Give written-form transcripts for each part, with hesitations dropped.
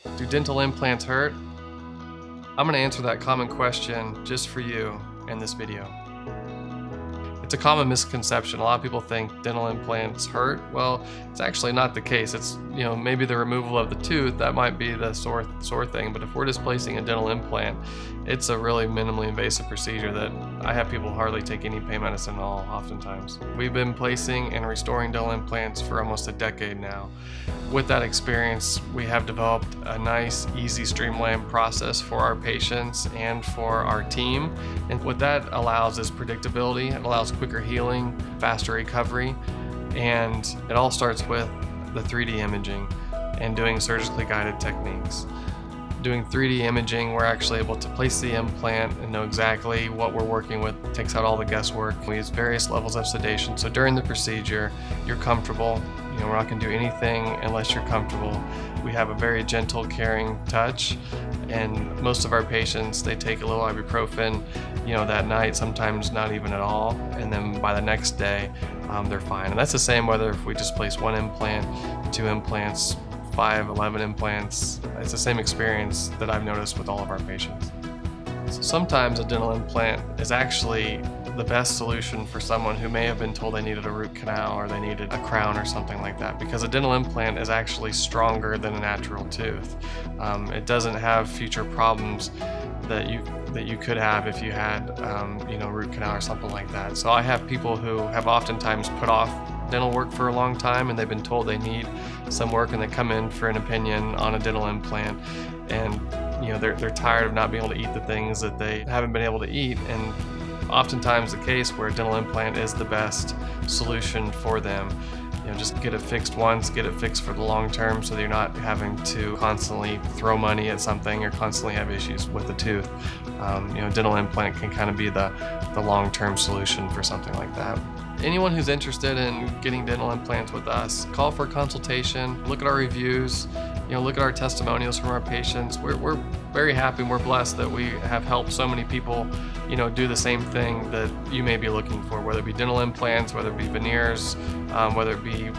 Do dental implants hurt? I'm going to answer that common question just for you in this video. It's a common misconception. A lot of people think dental implants hurt. Well, it's actually not the case. It's, maybe the removal of the tooth, that might be the sore thing. But if we're displacing a dental implant, it's a really minimally invasive procedure that I have people hardly take any pain medicine at all, oftentimes. We've been placing and restoring dental implants for almost a decade now. With that experience, we have developed a nice, easy, streamlined process for our patients and for our team. And what that allows is predictability. It allows quicker healing, faster recovery, and it all starts with the 3D imaging and doing surgically guided techniques. Doing 3D imaging, we're actually able to place the implant and know exactly what we're working with. It takes out all the guesswork. We use various levels of sedation. So during the procedure, you're comfortable. We're not going to do anything unless you're comfortable. We have a very gentle, caring touch, and most of our patients, they take a little ibuprofen, that night, sometimes not even at all, and then by the next day, they're fine. And that's the same whether if we just place 1 implant, 2 implants, 5, 11 implants. It's the same experience that I've noticed with all of our patients. So sometimes a dental implant is actually the best solution for someone who may have been told they needed a root canal or they needed a crown or something like that, because a dental implant is actually stronger than a natural tooth. It doesn't have future problems that you could have if you had root canal or something like that. So I have people who have oftentimes put off dental work for a long time, and they've been told they need some work, and they come in for an opinion on a dental implant, and they're tired of not being able to eat the things that they haven't been able to eat. And oftentimes the case where a dental implant is the best solution for them. Just get it fixed once, get it fixed for the long term, so that you're not having to constantly throw money at something or constantly have issues with the tooth. Dental implant can kind of be the long-term solution for something like that. Anyone who's interested in getting dental implants with us, call for a consultation, look at our reviews, look at our testimonials from our patients. We're very happy and we're blessed that we have helped so many people, do the same thing that you may be looking for, whether it be dental implants, whether it be veneers, whether it be,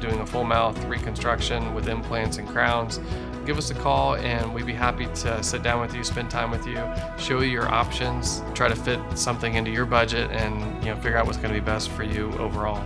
doing a full mouth reconstruction with implants and crowns. Give us a call and we'd be happy to sit down with you, spend time with you, show you your options, try to fit something into your budget, and figure out what's going to be best for you overall.